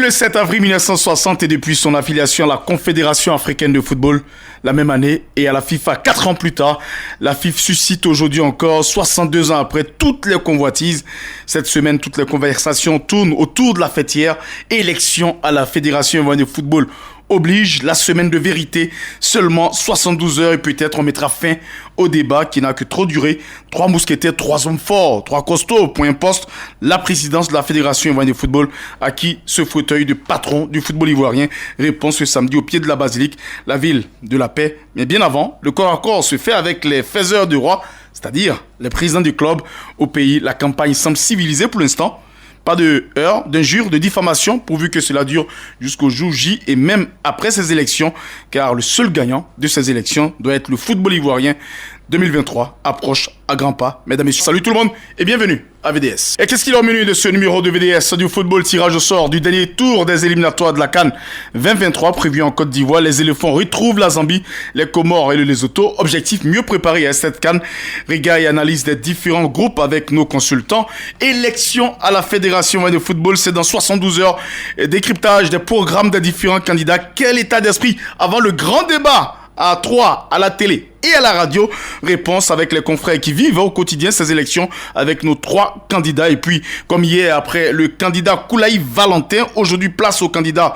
le 7 avril 1960 et depuis son affiliation à la Confédération africaine de football la même année et à la FIFA 4 ans plus tard, la FIFA suscite aujourd'hui encore, 62 ans après, toutes les convoitises. Cette semaine, toutes les conversations tournent autour de la fêtière élection à la Fédération ivoirienne de football oblige, la semaine de vérité, seulement 72 heures et peut-être on mettra fin au débat qui n'a que trop duré. 3 mousquetaires, 3 hommes forts, 3 costauds, point poste, la présidence de la Fédération ivoirienne de football à qui ce fauteuil de patron du football ivoirien répond ce samedi au pied de la basilique, la ville de la paix. Mais bien avant, le corps à corps se fait avec les faiseurs du roi, c'est-à-dire les présidents du club au pays. La campagne semble civilisée pour l'instant. Pas de heurts, d'injures, de diffamation, pourvu que cela dure jusqu'au jour J et même après ces élections, car le seul gagnant de ces élections doit être le football ivoirien. 2023 approche à grands pas. Mesdames et messieurs, salut tout le monde et bienvenue à VDS. Et qu'est-ce qu'il est au menu de ce numéro de VDS du football tirage au sort du dernier tour des éliminatoires de la CAN 2023 prévu en Côte d'Ivoire? Les éléphants retrouvent la Zambie, les Comores et le Lesotho. Objectif mieux préparé à cette CAN. Regard et analyse des différents groupes avec nos consultants. Élection à la Fédération de football, c'est dans 72 heures. Décryptage des programmes des différents candidats. Quel état d'esprit avant le grand débat à 3 à la télé et à la radio? Réponse avec les confrères qui vivent au quotidien ces élections avec nos 3 candidats. Et puis, comme hier, après le candidat Koulaï Valentin, aujourd'hui place au candidat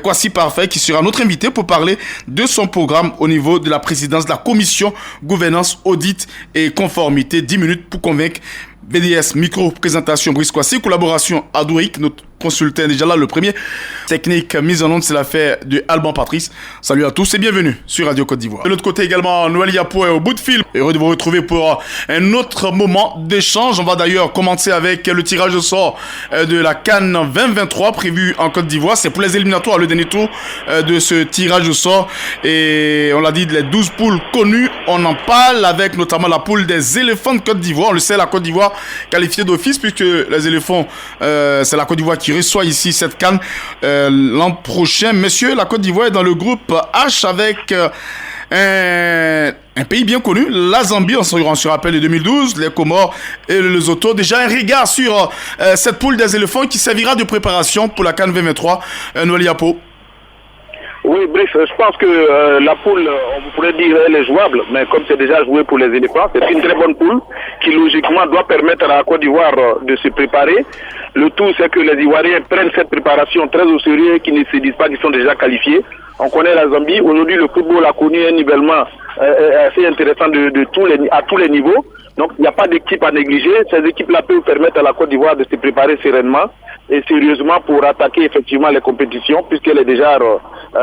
Kwasi Parfait qui sera notre invité pour parler de son programme au niveau de la présidence de la commission gouvernance, audit et conformité. 10 minutes pour convaincre. BDS, micro-présentation Brice Kwasi, collaboration Adourik, notre consultant déjà là, le premier. Technique, mise en onde, c'est l'affaire de Alban Patrice. Salut à tous et bienvenue sur Radio Côte d'Ivoire. De l'autre côté également, Noël Yapo est au bout de fil. Heureux de vous retrouver pour un autre moment d'échange. On va d'ailleurs commencer avec le tirage au sort de la CAN 2023 prévu en Côte d'Ivoire. C'est pour les éliminatoires, le dernier tour de ce tirage au sort. Et on l'a dit, les 12 poules connues, on en parle avec notamment la poule des éléphants de Côte d'Ivoire. On le sait, la Côte d'Ivoire qualifiée d'office puisque les éléphants, c'est la Côte d'Ivoire qui reçoit ici cette CAN l'an prochain. Messieurs, la Côte d'Ivoire est dans le groupe H avec un pays bien connu, la Zambie, on se rappelle de 2012, les Comores et le Lesotho. Déjà un regard sur cette poule des éléphants qui servira de préparation pour la CAN 2023. Noël Yapo. Oui, bref, je pense que la poule, on pourrait dire, elle est jouable, mais comme c'est déjà joué pour les éléphants, c'est une très bonne poule qui logiquement doit permettre à la Côte d'Ivoire de se préparer. Le tout, c'est que les Ivoiriens prennent cette préparation très au sérieux et qu'ils ne se disent pas qu'ils sont déjà qualifiés. On connaît la Zambie. Aujourd'hui, le football a connu un nivellement assez intéressant à tous les niveaux. Donc, il n'y a pas d'équipe à négliger. Ces équipes-là peuvent permettre à la Côte d'Ivoire de se préparer sereinement et sérieusement pour attaquer effectivement les compétitions puisqu'elle est déjà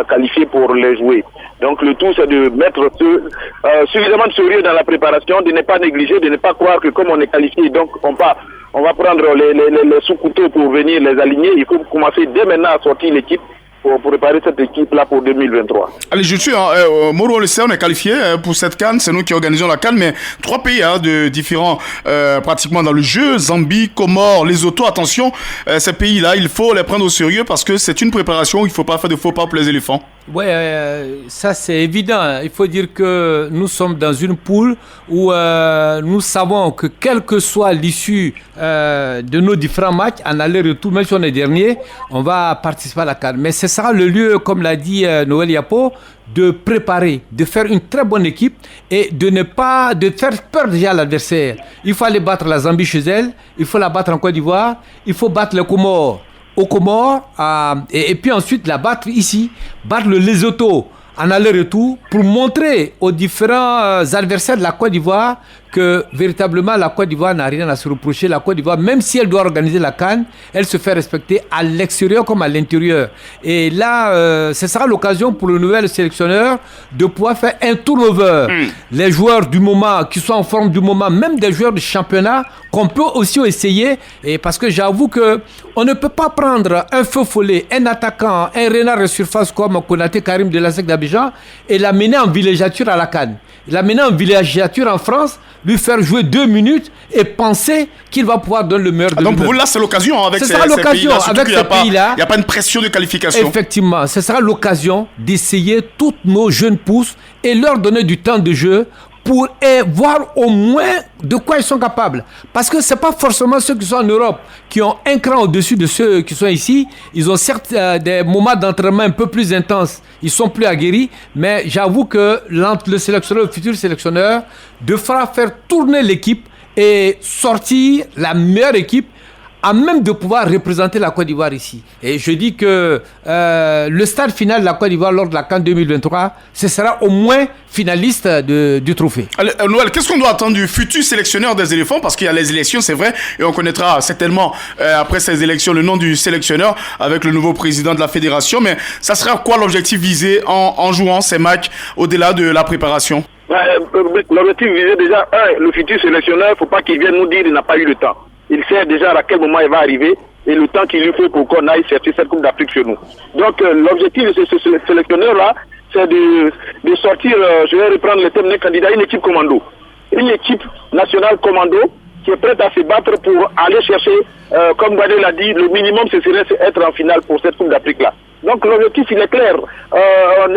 qualifiée pour les jouer. Donc, le tout, c'est de mettre suffisamment de sérieux dans la préparation, de ne pas négliger, de ne pas croire que comme on est qualifié, donc on va prendre les sous-couteaux pour venir les aligner. Il faut commencer dès maintenant à sortir l'équipe pour préparer cette équipe-là pour 2023. Allez, je suis, Moro, on le sait, on est qualifié pour cette CAN, c'est nous qui organisons la CAN, mais 3 pays de différents, pratiquement dans le jeu, Zambie, Comores, Lesotho, attention, ces pays-là, il faut les prendre au sérieux parce que c'est une préparation où il ne faut pas faire de faux pas pour les éléphants. Oui, ça c'est évident. Il faut dire que nous sommes dans une poule où nous savons que quelle que soit l'issue de nos différents matchs, en aller-retour, même si on est dernier, on va participer à la CAN. Mais ce sera le lieu, comme l'a dit Noël Yapo, de préparer, de faire une très bonne équipe et de ne pas de faire peur déjà à l'adversaire. Il faut aller battre la Zambie chez elle, il faut la battre en Côte d'Ivoire, il faut battre les Comores aux Comores et puis ensuite la battre ici, battre le Lesotho en aller-retour pour montrer aux différents adversaires de la Côte d'Ivoire que véritablement la Côte d'Ivoire n'a rien à se reprocher. La Côte d'Ivoire, même si elle doit organiser la CAN, elle se fait respecter à l'extérieur comme à l'intérieur. Et là, ce sera l'occasion pour le nouvel sélectionneur de pouvoir faire un turnover. Les joueurs du moment, qui sont en forme du moment, même des joueurs de championnat, qu'on peut aussi essayer. Et parce que j'avoue qu'on ne peut pas prendre un feu follet, un attaquant, un renard de surface comme Konaté Karim de la SEC d'Abidjan et l'amener en villégiature à la CAN. L'amener en villégiature en France, lui faire jouer 2 minutes et penser qu'il va pouvoir donner le meilleur de lui-même. Donc pour vous, là, c'est l'occasion avec ces pays-là. Avec ces pays-là. Il n'y a pas une pression de qualification. Effectivement, ce sera l'occasion d'essayer toutes nos jeunes pousses et leur donner du temps de jeu pour voir au moins de quoi ils sont capables. Parce que ce n'est pas forcément ceux qui sont en Europe qui ont un cran au-dessus de ceux qui sont ici. Ils ont certes des moments d'entraînement un peu plus intenses. Ils sont plus aguerris. Mais j'avoue que le sélectionneur, le futur sélectionneur, devra faire tourner l'équipe et sortir la meilleure équipe à même de pouvoir représenter la Côte d'Ivoire ici. Et je dis que le stade final de la Côte d'Ivoire lors de la CAN 2023, ce sera au moins finaliste du trophée. Allez, Noël, qu'est-ce qu'on doit attendre du futur sélectionneur des éléphants? Parce qu'il y a les élections, c'est vrai, et on connaîtra certainement après ces élections le nom du sélectionneur avec le nouveau président de la fédération. Mais ça sera quoi l'objectif visé en jouant ces matchs au-delà de la préparation? L'objectif visé déjà, le futur sélectionneur, il ne faut pas qu'il vienne nous dire qu'il n'a pas eu le temps. Il sait déjà à quel moment il va arriver et le temps qu'il lui faut pour qu'on aille chercher cette Coupe d'Afrique chez nous. Donc l'objectif de ce sélectionneur-là, c'est de sortir, je vais reprendre le terme d'un candidat, une équipe commando. Une équipe nationale commando qui est prête à se battre pour aller chercher, comme Guadé l'a dit, le minimum ce serait être en finale pour cette Coupe d'Afrique-là. Donc l'objectif il est clair.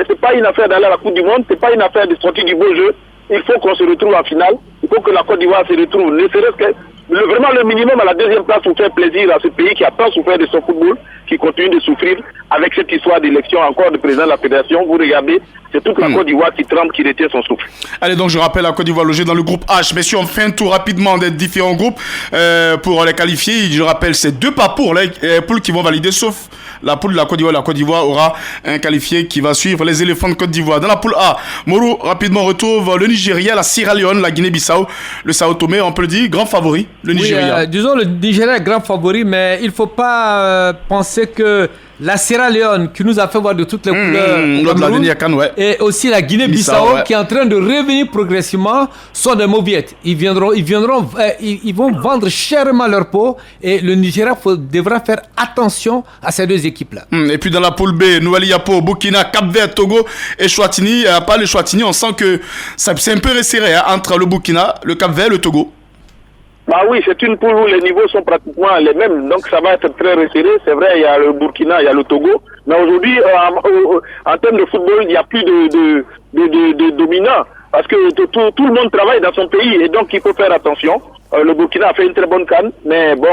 C'est pas une affaire d'aller à la Coupe du Monde, c'est pas une affaire de sortir du beau jeu. Il faut qu'on se retrouve en finale. Il faut que la Côte d'Ivoire se retrouve, ne serait-ce que vraiment le minimum à la deuxième place pour faire plaisir à ce pays qui a tant souffert de son football, qui continue de souffrir avec cette histoire d'élection encore de président de la fédération. Vous regardez, c'est toute la Côte d'Ivoire qui tremble, qui retient son souffle. Allez, donc je rappelle la Côte d'Ivoire logée dans le groupe H. Messieurs, on fait un tour rapidement des différents groupes pour les qualifier. Je rappelle, c'est 2 parcours, les poules qui vont valider, sauf la poule de la Côte d'Ivoire. La Côte d'Ivoire aura un qualifié qui va suivre les éléphants de Côte d'Ivoire. Dans la poule A, Moro, rapidement, on retrouve le Nigeria, la Sierra Leone, la Guinée-Bissau, le Sao Tomé, on peut le dire, grand favori, le Nigeria. Oui, disons le Nigeria est grand favori, mais il ne faut pas penser que la Sierra Leone, qui nous a fait voir de toutes les couleurs, la dernière CAN, ouais. et aussi la Guinée-Bissau, qui est en train de revenir progressivement, sont des mauviettes. Ils vont vendre chèrement leur peau, et le Nigeria devra faire attention à ces 2 équipes-là. Et puis dans la poule B, Nouvelle-Yapo, Burkina, Cap-Vert, Togo et Chouatini. Pas le Chouatini, on sent que c'est un peu resserré entre le Burkina, le Cap-Vert et le Togo. Bah oui, c'est une poule où les niveaux sont pratiquement les mêmes, donc ça va être très resserré. C'est vrai, il y a le Burkina, il y a le Togo, mais aujourd'hui, en termes de football, il n'y a plus de dominants, parce que tout le monde travaille dans son pays, et donc il faut faire attention. Le Burkina a fait une très bonne CAN, mais bon,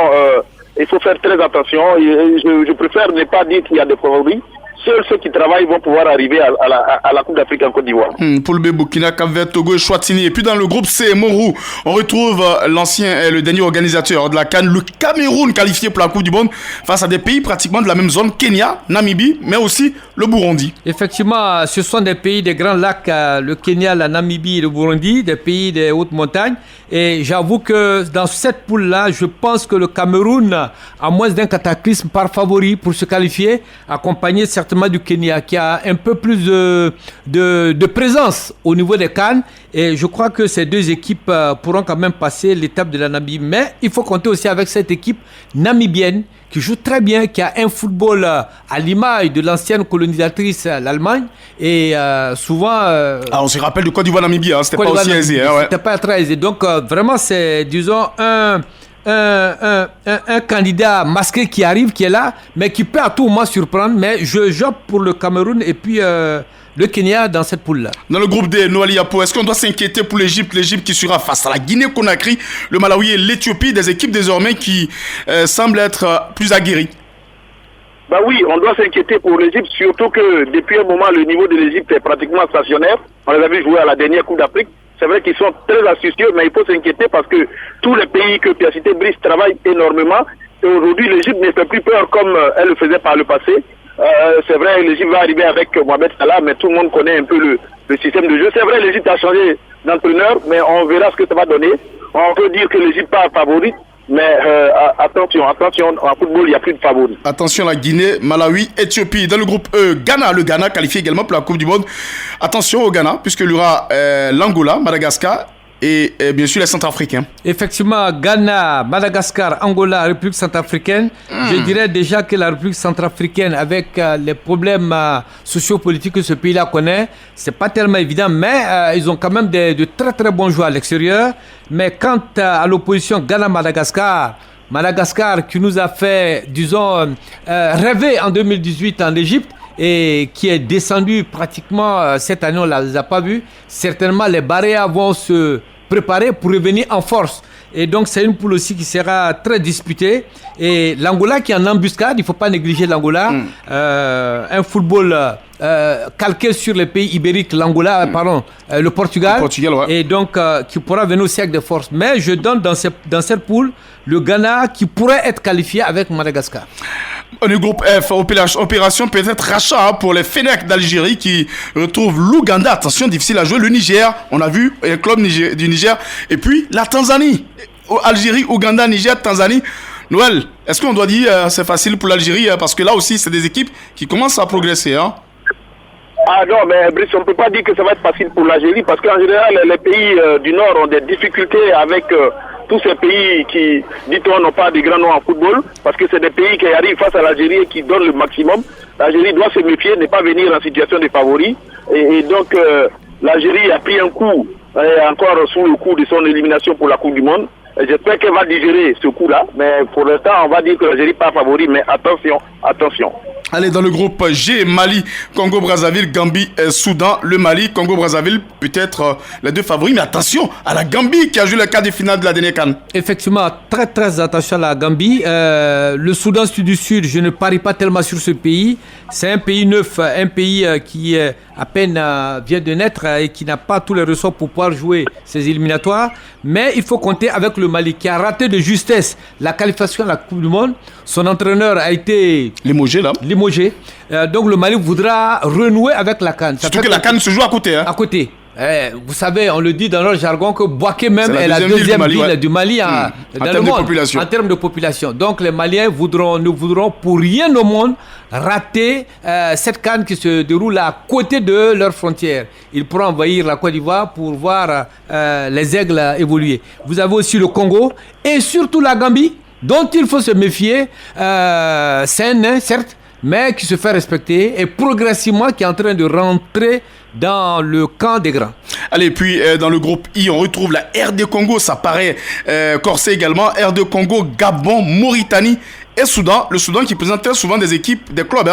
il faut faire très attention. Je préfère ne pas dire qu'il y a des favoris. Seuls ceux qui travaillent vont pouvoir arriver à la Coupe d'Afrique en Côte d'Ivoire. Poule B, Burkina, Cap-Vert, Togo et Chouatini. Et puis dans le groupe C, Morou, on retrouve l'ancien et le dernier organisateur de la CAN, le Cameroun, qualifié pour la Coupe du Monde face à des pays pratiquement de la même zone, Kenya, Namibie, mais aussi le Burundi. Effectivement, ce sont des pays des grands lacs, le Kenya, la Namibie et le Burundi, des pays des hautes montagnes. Et j'avoue que dans cette poule-là, je pense que le Cameroun, à moins d'un cataclysme, part favori pour se qualifier, accompagné certainement du Kenya, qui a un peu plus de présence au niveau des CAN. Et je crois que ces 2 équipes pourront quand même passer l'étape de la Namibie. Mais il faut compter aussi avec cette équipe namibienne qui joue très bien, qui a un football à l'image de l'ancienne colonisatrice, l'Allemagne. Et souvent... on se rappelle de Côte d'Ivoire-Namibie, hein, c'était pas aussi aisé. Hein, ouais. C'était pas très aisé. Donc vraiment, c'est, disons, un candidat masqué qui arrive, qui est là, mais qui peut à tout moment surprendre. Mais j'opte pour le Cameroun et puis le Kenya dans cette poule-là. Dans le groupe D, Noël-Yapo, est-ce qu'on doit s'inquiéter pour l'Égypte qui sera face à la Guinée-Conakry, le Malawi et l'Éthiopie, des équipes désormais qui semblent être plus aguerries? Bah oui, on doit s'inquiéter pour l'Égypte, surtout que depuis un moment, le niveau de l'Égypte est pratiquement stationnaire. On les a vu jouer à la dernière Coupe d'Afrique. C'est vrai qu'ils sont très astucieux, mais il faut s'inquiéter parce que tous les pays que tu as cités, Brice, travaillent énormément. Et aujourd'hui, l'Égypte ne fait plus peur comme elle le faisait par le passé. C'est vrai, l'Égypte va arriver avec Mohamed Salah, mais tout le monde connaît un peu le système de jeu. C'est vrai, l'Égypte a changé d'entraîneur, mais on verra ce que ça va donner. On peut dire que l'Égypte part favorite, mais attention, en football, il n'y a plus de favoris. Attention, la Guinée, Malawi, Éthiopie. Dans le groupe E, Ghana, le Ghana qualifié également pour la Coupe du Monde. Attention au Ghana, puisqu'il y aura l'Angola, Madagascar et bien sûr les Centrafricains. Effectivement, Ghana, Madagascar, Angola, République centrafricaine. Je dirais déjà que la République centrafricaine, avec les problèmes sociopolitiques que ce pays-là connaît, c'est pas tellement évident, mais ils ont quand même de très très bons joueurs à l'extérieur. Mais quant à l'opposition Ghana-Madagascar, Madagascar qui nous a fait, disons, rêver en 2018 en Égypte, et qui est descendu pratiquement cette année, on ne les a pas vus. Certainement, les Baréas vont se préparer pour revenir en force. Et donc, c'est une poule aussi qui sera très disputée. Et l'Angola qui est en embuscade, il ne faut pas négliger l'Angola. Un football calqué sur les pays ibériques, l'Angola, le Portugal. Ouais. Et donc, qui pourra venir aussi avec des forces. Mais je donne dans cette poule le Ghana qui pourrait être qualifié avec Madagascar. Le groupe F, opération peut-être rachat pour les Fennecs d'Algérie qui retrouvent l'Ouganda. Attention, difficile à jouer. Le Niger, on a vu, le club du Niger. Et puis la Tanzanie. Algérie, Ouganda, Niger, Tanzanie. Noël, est-ce qu'on doit dire c'est facile pour l'Algérie? Parce que là aussi, c'est des équipes qui commencent à progresser. Hein? Ah non, mais Brice, on ne peut pas dire que ça va être facile pour l'Algérie parce qu'en général, les pays du Nord ont des difficultés avec tous ces pays qui, dit-on, n'ont pas de grands noms en football parce que c'est des pays qui arrivent face à l'Algérie et qui donnent le maximum. L'Algérie doit se méfier, ne pas venir en situation de favori. Et donc, l'Algérie a pris un coup, encore sous le coup de son élimination pour la Coupe du Monde. J'espère qu'elle va digérer ce coup-là, mais pour l'instant, on va dire que l'Algérie n'est pas favori, mais attention, attention. Allez, dans le groupe G, Mali, Congo-Brazzaville, Gambie, Soudan. Le Mali, Congo-Brazzaville, peut-être les deux favoris, mais attention à la Gambie qui a joué le quart de finale de la dernière CAN. Effectivement, très très attention à la Gambie. Le Soudan du Sud, je ne parie pas tellement sur ce pays. C'est un pays neuf, un pays qui à peine vient de naître et qui n'a pas tous les ressorts pour pouvoir jouer ses éliminatoires. Mais il faut compter avec le Mali qui a raté de justesse la qualification à la Coupe du Monde. Son entraîneur a été limogé là. Donc le Mali voudra renouer avec la CAN. Surtout que la CAN se joue à côté. Hein. À côté. Vous savez, on le dit dans notre jargon que Bouaké même est la deuxième ville du Mali dans le monde en termes de population. Donc les Maliens ne voudront pour rien au monde rater cette CAN qui se déroule à côté de leurs frontières. Ils pourront envahir la Côte d'Ivoire pour voir les aigles évoluer. Vous avez aussi le Congo et surtout la Gambie, dont il faut se méfier. C'est un nain, certes, mais qui se fait respecter et progressivement qui est en train de rentrer dans le camp des grands. Allez, puis dans le groupe I, on retrouve la RD Congo, ça paraît corsé également. RD Congo, Gabon, Mauritanie et Soudan. Le Soudan qui présente très souvent des équipes, des clubs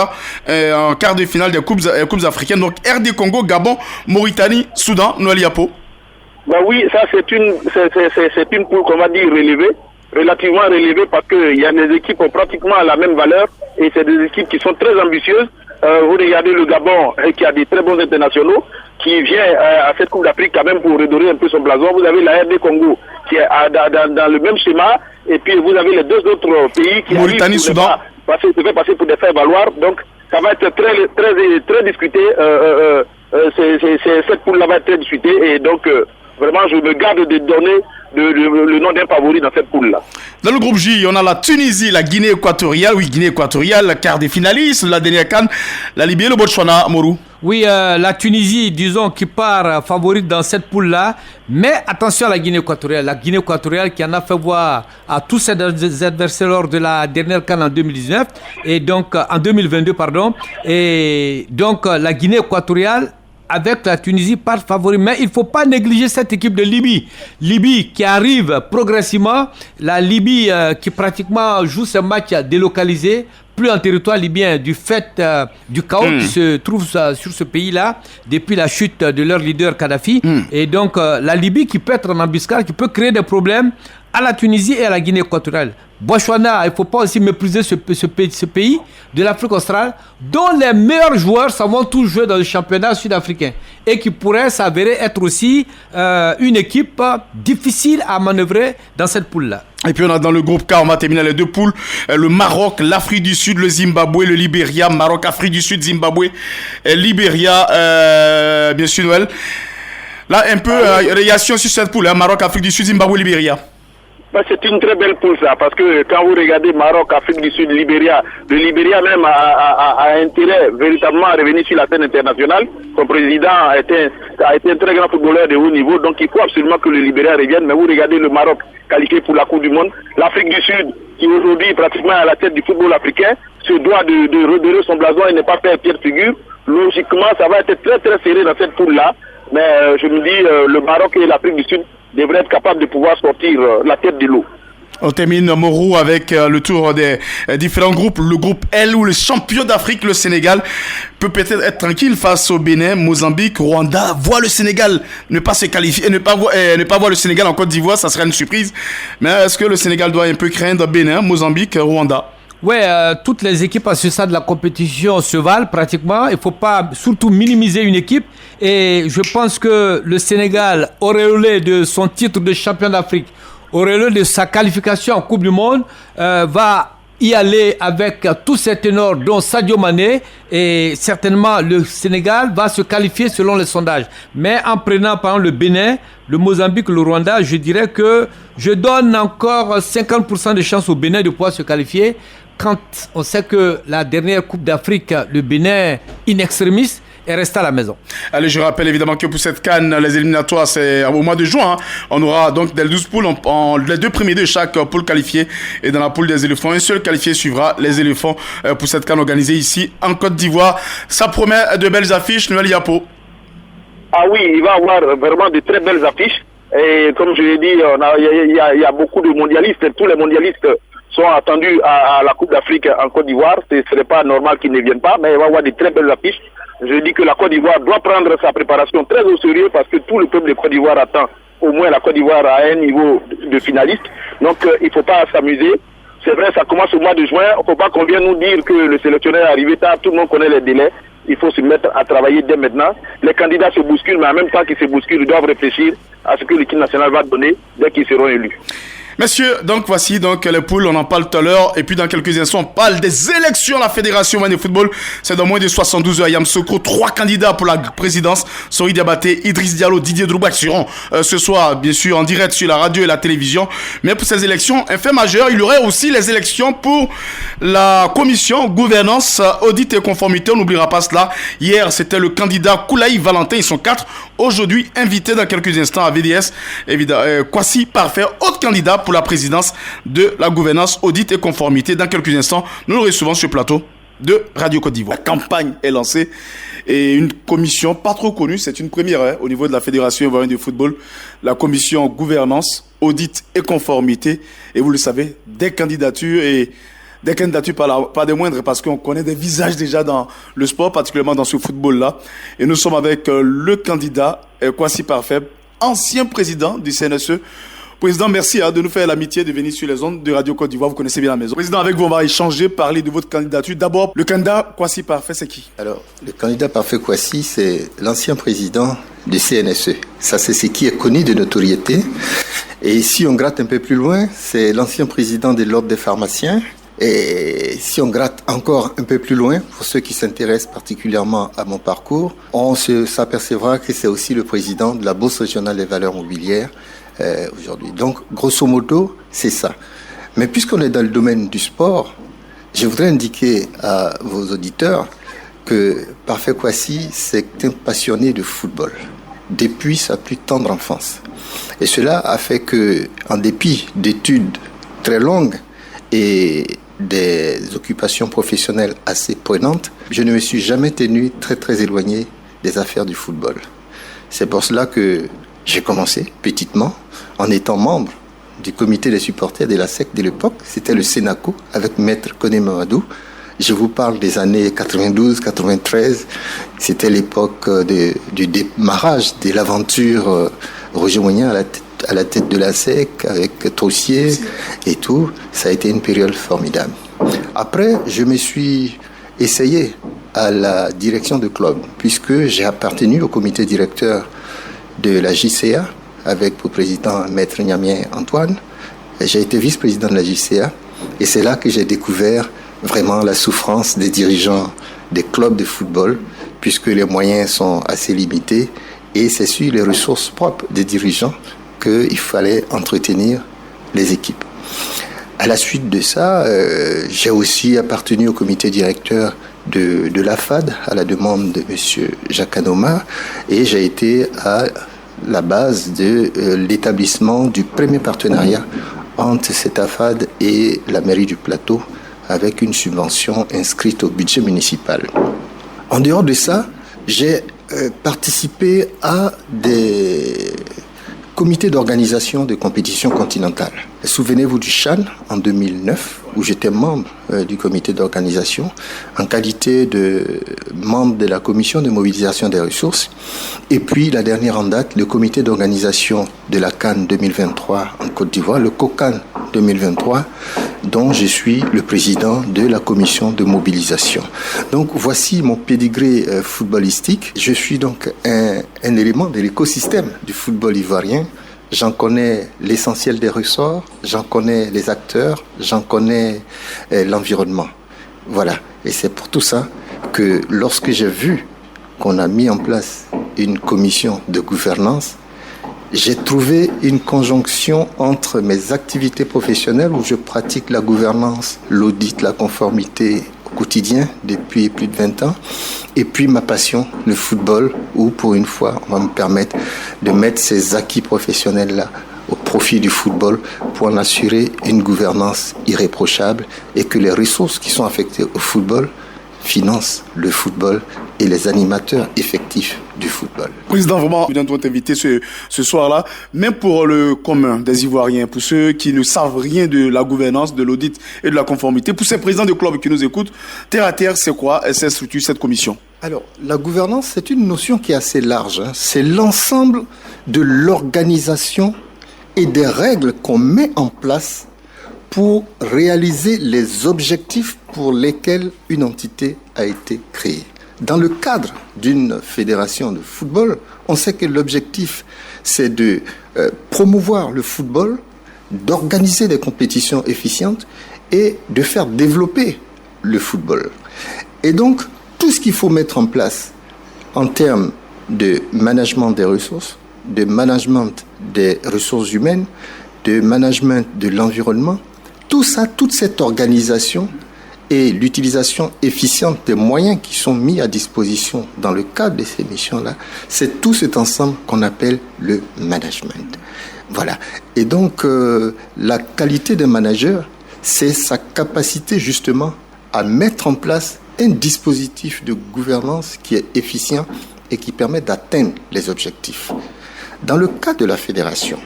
en quart de finale des coupes africaines. Donc RD Congo, Gabon, Mauritanie, Soudan, Noël Yapo. Bah oui, ça c'est une poule qu'on va dire relevée, relativement relevée parce qu'il y a des équipes qui ont pratiquement la même valeur et c'est des équipes qui sont très ambitieuses. Vous regardez le Gabon qui a des très bons internationaux qui vient à cette Coupe d'Afrique quand même pour redorer un peu son blason. Vous avez la RD Congo qui est dans le même schéma et puis vous avez les deux autres pays qui Mauritanie, Soudan. se fait passer pour des faire valoir. Donc ça va être très discuté. Cette poule-là va être très discutée et donc vraiment je me garde de donner le nom d'un favori dans cette poule-là. Dans le groupe J, on a la Tunisie, la Guinée équatoriale, quart des finalistes, la dernière CAN, la Libye et le Botswana, Morou. Oui, la Tunisie, disons, qui part favorite dans cette poule-là. Mais attention à la Guinée équatoriale. La Guinée équatoriale qui en a fait voir à tous ses adversaires lors de la dernière CAN en 2019. Et donc, en 2022, pardon. Et donc, la Guinée équatoriale avec la Tunisie part favori. Mais il ne faut pas négliger cette équipe de Libye. Libye qui arrive progressivement. La Libye qui pratiquement joue ce match délocalisé. Plus en territoire libyen du fait du chaos qui se trouve sur ce pays-là depuis la chute de leur leader Kadhafi. Et donc la Libye qui peut être en embuscade, qui peut créer des problèmes à la Tunisie et à la Guinée équatoriale. Botswana, il ne faut pas aussi mépriser ce pays de l'Afrique australe dont les meilleurs joueurs savent tous jouer dans le championnat sud-africain et qui pourrait s'avérer être aussi une équipe difficile à manœuvrer dans cette poule-là. Et puis on a dans le groupe K, on va terminer les deux poules, le Maroc, l'Afrique du Sud, le Zimbabwe, le Libéria. Maroc, Afrique du Sud, Zimbabwe, Libéria, bien sûr Noël. Là un peu réaction sur cette poule, Maroc, Afrique du Sud, Zimbabwe, Libéria. C'est une très belle poule ça, parce que quand vous regardez Maroc, Afrique du Sud, Libéria, le Libéria même a intérêt véritablement à revenir sur la scène internationale. Son président a été un très grand footballeur de haut niveau, donc il faut absolument que le Libéria revienne. Mais vous regardez le Maroc qualifié pour la Coupe du Monde, l'Afrique du Sud qui aujourd'hui est pratiquement à la tête du football africain, se doit de redorer son blason et ne pas faire pierre figure. Logiquement, ça va être très très serré dans cette poule-là. Mais je me dis, le Maroc et l'Afrique du Sud devraient être capables de pouvoir sortir la tête de l'eau. On termine, Moreau, avec le tour des différents groupes. Le groupe L, où le champion d'Afrique, le Sénégal, peut peut-être être tranquille face au Bénin, Mozambique, Rwanda. Voir le Sénégal ne pas se qualifier, ne pas voir le Sénégal en Côte d'Ivoire, ça serait une surprise. Mais est-ce que le Sénégal doit un peu craindre Bénin, Mozambique, Rwanda? Ouais, toutes les équipes à ce stade de la compétition se valent pratiquement. Il ne faut pas surtout minimiser une équipe. Et je pense que le Sénégal, auréolé de son titre de champion d'Afrique, auréolé de sa qualification en Coupe du Monde, va y aller avec tous ses ténors, dont Sadio Mané. Et certainement, le Sénégal va se qualifier selon les sondages. Mais en prenant par exemple le Bénin, le Mozambique, le Rwanda, je dirais que je donne encore 50% de chances au Bénin de pouvoir se qualifier. Quand on sait que la dernière Coupe d'Afrique, le Bénin, in extremis, est resté à la maison. Allez, je rappelle évidemment que pour cette CAN, les éliminatoires, c'est au mois de juin. On aura donc des 12 poules, les 2 premiers de chaque poule qualifiée. Et dans la poule des éléphants, un seul qualifié suivra les éléphants pour cette CAN organisée ici en Côte d'Ivoire. Ça promet de belles affiches. Noël Yapo. Ah oui, il va y avoir vraiment de très belles affiches. Et comme je l'ai dit, il y a beaucoup de mondialistes. Tous les mondialistes sont attendus à la Coupe d'Afrique en Côte d'Ivoire. Ce ne serait pas normal qu'ils ne viennent pas, mais il va y avoir de très belles affiches. Je dis que la Côte d'Ivoire doit prendre sa préparation très au sérieux parce que tout le peuple de Côte d'Ivoire attend au moins la Côte d'Ivoire à un niveau de finaliste. Donc il ne faut pas s'amuser. C'est vrai, ça commence au mois de juin. Il ne faut pas qu'on vienne nous dire que le sélectionneur est arrivé tard. Tout le monde connaît les délais. Il faut se mettre à travailler dès maintenant. Les candidats se bousculent, mais en même temps qu'ils se bousculent, ils doivent réfléchir à ce que l'équipe nationale va donner dès qu'ils seront élus. Messieurs, donc voici donc les poules, on en parle tout à l'heure. Et puis dans quelques instants, on parle des élections à la Fédération de football. C'est dans moins de 72 heures. Yamsoko, 3 candidats pour la présidence. Sori Diabaté, Idriss Diallo, Didier Drogba seront ce soir, bien sûr, en direct sur la radio et la télévision. Mais pour ces élections, un fait majeur, il y aurait aussi les élections pour la commission gouvernance, audit et conformité. On n'oubliera pas cela. Hier, c'était le candidat Koulaï Valentin. Ils sont 4. Aujourd'hui, invité dans quelques instants à VDS. Évidemment, Kwasi Parfait, autre candidat pour la présidence de la gouvernance, audit et conformité. Dans quelques instants, nous le recevons sur le plateau de Radio Côte d'Ivoire. La campagne est lancée et une commission pas trop connue, c'est une première au niveau de la Fédération ivoirienne de football, la commission gouvernance, audit et conformité. Et vous le savez, des candidatures pas des moindres parce qu'on connaît des visages déjà dans le sport, particulièrement dans ce football-là. Et nous sommes avec le candidat Kwasi Parfait, ancien président du CNSE. Président, merci de nous faire l'amitié de venir sur les ondes de Radio Côte d'Ivoire. Vous connaissez bien la maison. Président, avec vous, on va échanger, parler de votre candidature. D'abord, le candidat Kwasi Parfait, c'est qui? Alors, le candidat Parfait Kwasi, c'est l'ancien président du CNSE. Ça, c'est ce qui est connu de notoriété. Et si on gratte un peu plus loin, c'est l'ancien président de l'Ordre des pharmaciens. Et si on gratte encore un peu plus loin, pour ceux qui s'intéressent particulièrement à mon parcours, on s'apercevra que c'est aussi le président de la Bourse régionale des valeurs mobilières aujourd'hui. Donc, grosso modo, c'est ça. Mais puisqu'on est dans le domaine du sport, je voudrais indiquer à vos auditeurs que Parfait Kwasi, c'est un passionné de football depuis sa plus tendre enfance. Et cela a fait que, en dépit d'études très longues et des occupations professionnelles assez prenantes, je ne me suis jamais tenu très très éloigné des affaires du football. C'est pour cela que j'ai commencé petitement en étant membre du comité des supporters de la SEC de l'époque. C'était le Sénaco avec Maître Koné Mamadou. Je vous parle des années 92-93. C'était l'époque du démarrage de l'aventure Roger Moignan à la tête de la SEC avec Tossier et tout. Ça a été une période formidable. Après, je me suis essayé à la direction de club puisque j'ai appartenu au comité directeur de la JCA avec pour président Maître Niamien Antoine. J'ai été vice-président de la JCA et c'est là que j'ai découvert vraiment la souffrance des dirigeants des clubs de football puisque les moyens sont assez limités et c'est sur les ressources propres des dirigeants qu'il fallait entretenir les équipes. À la suite de ça, j'ai aussi appartenu au comité directeur de l'AFAD à la demande de M. Jacques Anoma et j'ai été à la base de l'établissement du premier partenariat entre cette AFAD et la mairie du Plateau avec une subvention inscrite au budget municipal. En dehors de ça, j'ai participé à des comité d'organisation des compétitions continentales. Souvenez-vous du CHAN en 2009, où j'étais membre du comité d'organisation, en qualité de membre de la commission de mobilisation des ressources. Et puis, la dernière en date, le comité d'organisation de la CAN 2023 en Côte d'Ivoire, le COCAN 2023, dont je suis le président de la commission de mobilisation. Donc, voici mon pédigré footballistique. Je suis donc un élément de l'écosystème du football ivoirien. J'en connais l'essentiel des ressorts, j'en connais les acteurs, j'en connais l'environnement. Voilà. Et c'est pour tout ça que lorsque j'ai vu qu'on a mis en place une commission de gouvernance, j'ai trouvé une conjonction entre mes activités professionnelles où je pratique la gouvernance, l'audit, la conformité au quotidien depuis plus de 20 ans, et puis ma passion, le football, où pour une fois on va me permettre de mettre ces acquis professionnels-là au profit du football pour en assurer une gouvernance irréprochable et que les ressources qui sont affectées au football financent le football et les animateurs effectifs du football. Président, vraiment, nous devons t'inviter ce soir-là, même pour le commun des Ivoiriens, pour ceux qui ne savent rien de la gouvernance, de l'audit et de la conformité, pour ces présidents de clubs qui nous écoutent, terre à terre, c'est quoi cette structure, cette commission? Alors, la gouvernance, c'est une notion qui est assez large. C'est l'ensemble de l'organisation et des règles qu'on met en place pour réaliser les objectifs pour lesquels une entité a été créée. Dans le cadre d'une fédération de football, on sait que l'objectif, c'est de promouvoir le football, d'organiser des compétitions efficientes et de faire développer le football. Et donc, tout ce qu'il faut mettre en place en termes de management des ressources, de management des ressources humaines, de management de l'environnement, tout ça, toute cette organisation et l'utilisation efficiente des moyens qui sont mis à disposition dans le cadre de ces missions-là, c'est tout cet ensemble qu'on appelle le management. Voilà. Et donc, la qualité d'un manager, c'est sa capacité justement à mettre en place un dispositif de gouvernance qui est efficient et qui permet d'atteindre les objectifs. Dans le cas de la fédération,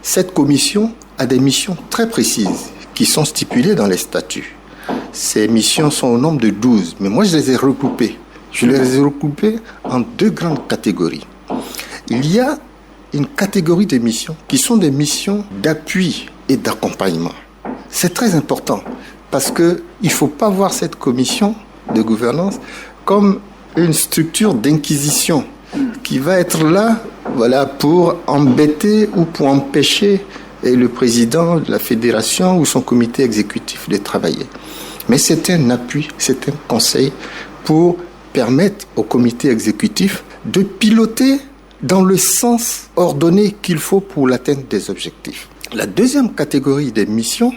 cette commission a des missions très précises qui sont stipulées dans les statuts. Ces missions sont au nombre de 12, mais moi je les ai regroupées. Je les ai regroupées en deux grandes catégories. Il y a une catégorie de missions qui sont des missions d'appui et d'accompagnement. C'est très important parce qu'il ne faut pas voir cette commission de gouvernance comme une structure d'inquisition qui va être là, voilà, pour embêter ou pour empêcher le président de la fédération ou son comité exécutif de travailler. Mais c'est un appui, c'est un conseil pour permettre au comité exécutif de piloter dans le sens ordonné qu'il faut pour l'atteinte des objectifs. La deuxième catégorie des missions,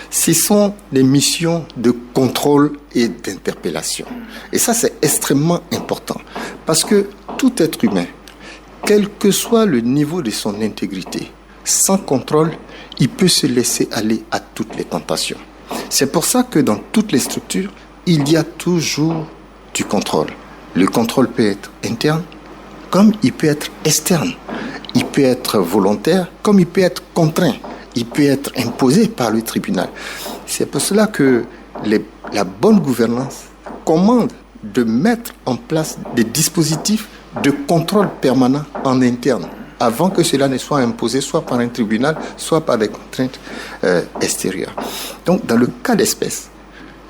ce sont les missions de contrôle et d'interpellation. Et ça, c'est extrêmement important parce que tout être humain, quel que soit le niveau de son intégrité, sans contrôle, il peut se laisser aller à toutes les tentations. C'est pour ça que dans toutes les structures, il y a toujours du contrôle. Le contrôle peut être interne, comme il peut être externe. Il peut être volontaire, comme il peut être contraint. Il peut être imposé par le tribunal. C'est pour cela que la bonne gouvernance commande de mettre en place des dispositifs de contrôle permanent en interne, avant que cela ne soit imposé soit par un tribunal, soit par des contraintes extérieures. Donc, dans le cas d'espèce,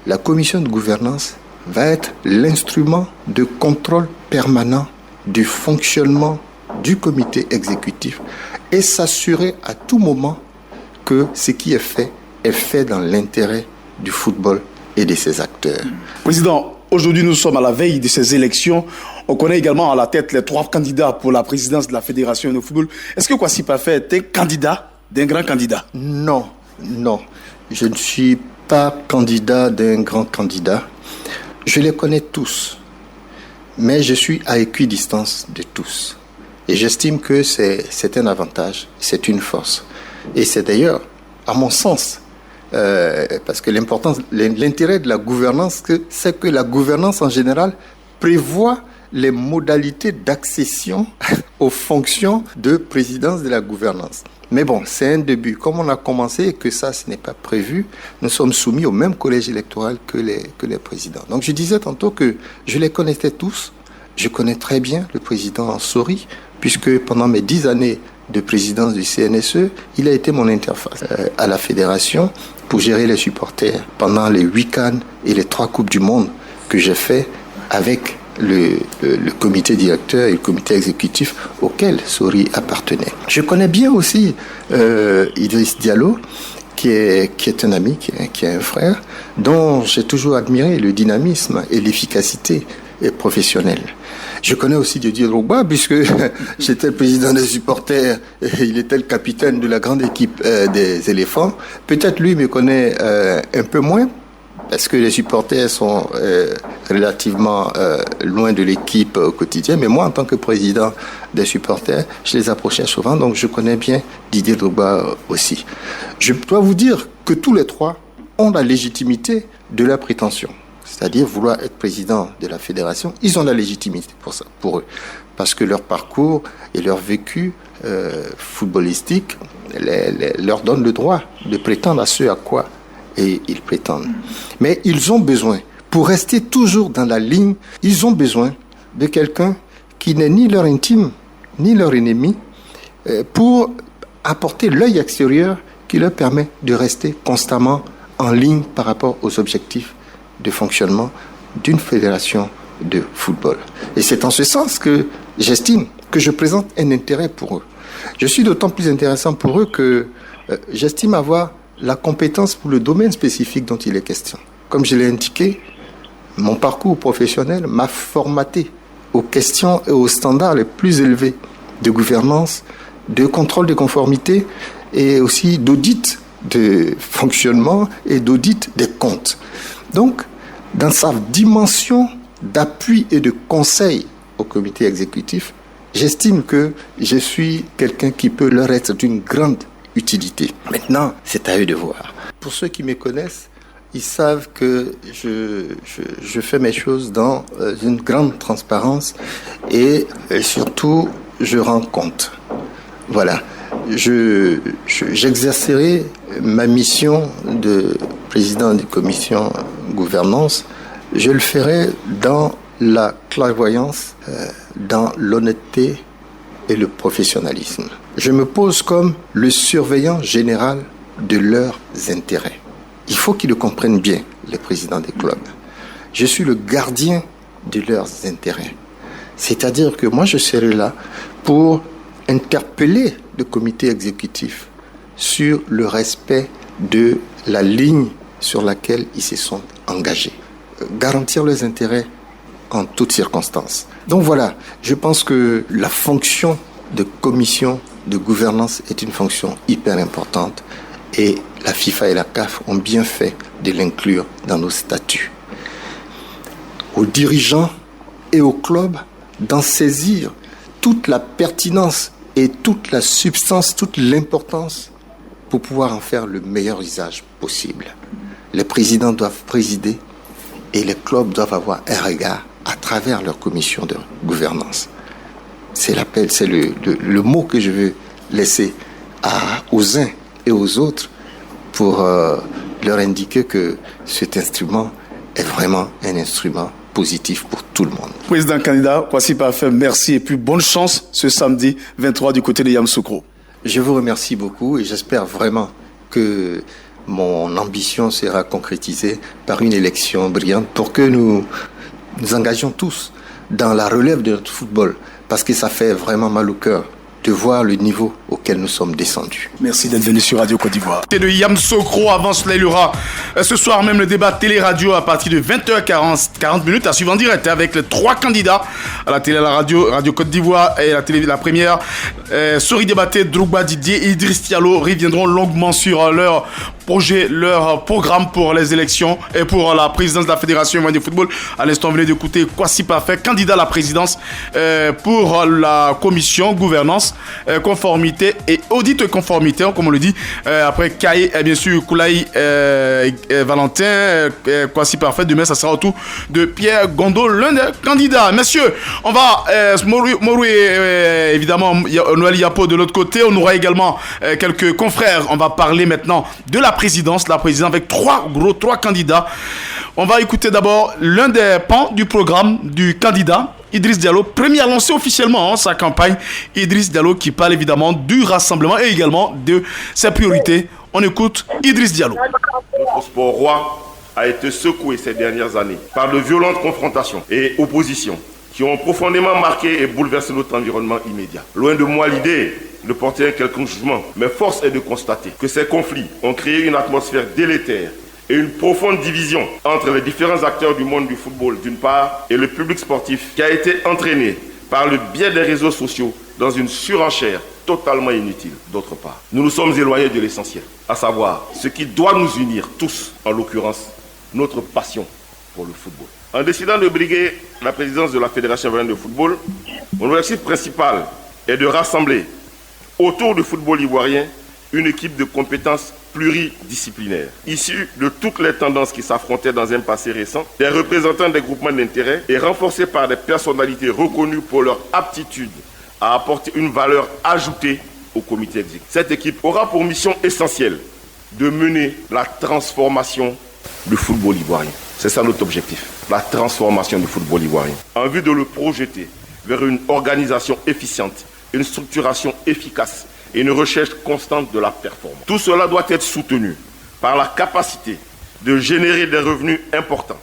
la commission de gouvernance va être l'instrument de contrôle permanent du fonctionnement du comité exécutif et s'assurer à tout moment que ce qui est fait dans l'intérêt du football et de ses acteurs. Président, aujourd'hui nous sommes à la veille de ces élections. On connaît également à la tête les 3 candidats pour la présidence de la Fédération de football. Est-ce que Kwasi Parfait était candidat d'un grand candidat? Non. Je ne suis pas candidat d'un grand candidat. Je les connais tous, mais je suis à équidistance de tous. Et j'estime que c'est un avantage, c'est une force. Et c'est d'ailleurs, à mon sens, parce que l'intérêt de la gouvernance, c'est que la gouvernance en général prévoit les modalités d'accession aux fonctions de présidence de la gouvernance. Mais bon, c'est un début. Comme on a commencé et que ça, ce n'est pas prévu, nous sommes soumis au même collège électoral que les présidents. Donc je disais tantôt que je les connaissais tous. Je connais très bien le président Nsori, puisque pendant mes 10 années de présidence du CNSE, il a été mon interface à la fédération pour gérer les supporters pendant les 8 CAN et les 3 Coupes du Monde que j'ai fait avec le comité directeur et le comité exécutif auquel Sori appartenait. Je connais bien aussi Idriss Diallo, qui est un ami, qui est un frère, dont j'ai toujours admiré le dynamisme et l'efficacité professionnelle. Je connais aussi Didier Drogba, puisque j'étais le président des supporters et il était le capitaine de la grande équipe des éléphants. Peut-être lui me connaît un peu moins, parce que les supporters sont relativement loin de l'équipe au quotidien. Mais moi, en tant que président des supporters, je les approchais souvent, donc je connais bien Didier Drogba aussi. Je dois vous dire que tous les trois ont la légitimité de leur prétention. C'est-à-dire vouloir être président de la fédération, ils ont la légitimité pour ça, pour eux. Parce que leur parcours et leur vécu footballistique leur donnent le droit de prétendre à ce à quoi et ils prétendent. Mais ils ont besoin, pour rester toujours dans la ligne, ils ont besoin de quelqu'un qui n'est ni leur intime, ni leur ennemi, pour apporter l'œil extérieur qui leur permet de rester constamment en ligne par rapport aux objectifs de fonctionnement d'une fédération de football. Et c'est en ce sens que j'estime que je présente un intérêt pour eux. Je suis d'autant plus intéressant pour eux que j'estime avoir la compétence pour le domaine spécifique dont il est question. Comme je l'ai indiqué, mon parcours professionnel m'a formaté aux questions et aux standards les plus élevés de gouvernance, de contrôle de conformité et aussi d'audit de fonctionnement et d'audit des comptes. Donc, dans sa dimension d'appui et de conseil au comité exécutif, j'estime que je suis quelqu'un qui peut leur être d'une grande utilité. Maintenant, c'est à eux de voir. Pour ceux qui me connaissent, ils savent que je fais mes choses dans une grande transparence et surtout, je rends compte. Voilà. J'exercerai ma mission de président de commission gouvernance. Je le ferai dans la clairvoyance, dans l'honnêteté et le professionnalisme. Je me pose comme le surveillant général de leurs intérêts. Il faut qu'ils le comprennent bien, les présidents des clubs. Je suis le gardien de leurs intérêts. C'est-à-dire que moi, je serai là pour interpeller le comité exécutif sur le respect de la ligne sur laquelle ils se sont engagés. Garantir leurs intérêts en toutes circonstances. Donc voilà, je pense que la fonction de commission de gouvernance est une fonction hyper importante et la FIFA et la CAF ont bien fait de l'inclure dans nos statuts. Aux dirigeants et aux clubs d'en saisir toute la pertinence et toute la substance, toute l'importance pour pouvoir en faire le meilleur usage possible. Les présidents doivent présider et les clubs doivent avoir un regard à travers leur commission de gouvernance. C'est l'appel, c'est le mot que je veux laisser aux uns et aux autres pour leur indiquer que cet instrument est vraiment un instrument positif pour tout le monde. Président candidat, voici parfait, merci et puis bonne chance ce samedi 23 du côté de Yamoussoukro. Je vous remercie beaucoup et j'espère vraiment que mon ambition sera concrétisée par une élection brillante pour que nous engagions tous dans la relève de notre football parce que ça fait vraiment mal au cœur de voir le niveau auquel nous sommes descendus. Merci d'être venu sur Radio Côte d'Ivoire. De Yamoussoukro, avant cela, il y aura ce soir même le débat télé-radio à partir de 20h40 minutes à suivre en direct avec les 3 candidats à la télé, à la radio, Radio Côte d'Ivoire et la première. Sori Diabaté, Drogba Didier et Idriss Diallo reviendront longuement sur leur projet, leur programme pour les élections et pour la présidence de la Fédération ivoirienne de football. À l'instant, vous venez d'écouter Kwasi Parfait, candidat à la présidence pour la commission gouvernance, conformité et audit conformité, comme on le dit. Après Kaye, bien sûr, Koulaï Valentin, Kwasi Parfait. Demain, ça sera au tour de Pierre Gondo, l'un des candidats. Messieurs, on va, Morou évidemment, Noël Yapo de l'autre côté. On aura également quelques confrères. On va parler maintenant de la présidence avec trois candidats. On va écouter d'abord l'un des pans du programme du candidat, Idriss Diallo, premier à lancer officiellement sa campagne. Idriss Diallo qui parle évidemment du rassemblement et également de ses priorités. On écoute Idriss Diallo. Notre sport roi a été secoué ces dernières années par de violentes confrontations et oppositions qui ont profondément marqué et bouleversé notre environnement immédiat. Loin de moi l'idée de porter un quelconque jugement, mais force est de constater que ces conflits ont créé une atmosphère délétère et une profonde division entre les différents acteurs du monde du football d'une part et le public sportif qui a été entraîné par le biais des réseaux sociaux dans une surenchère totalement inutile d'autre part. Nous nous sommes éloignés de l'essentiel, à savoir ce qui doit nous unir tous, en l'occurrence notre passion pour le football. En décidant de briguer la présidence de la Fédération ivoirienne de football, mon objectif principal est de rassembler autour du football ivoirien une équipe de compétences pluridisciplinaires, issus de toutes les tendances qui s'affrontaient dans un passé récent, des représentants des groupements d'intérêt et renforcés par des personnalités reconnues pour leur aptitude à apporter une valeur ajoutée au comité exécutif. Cette équipe aura pour mission essentielle de mener la transformation du football ivoirien. C'est ça notre objectif, la transformation du football ivoirien, en vue de le projeter vers une organisation efficiente, une structuration efficace et une recherche constante de la performance. Tout cela doit être soutenu par la capacité de générer des revenus importants,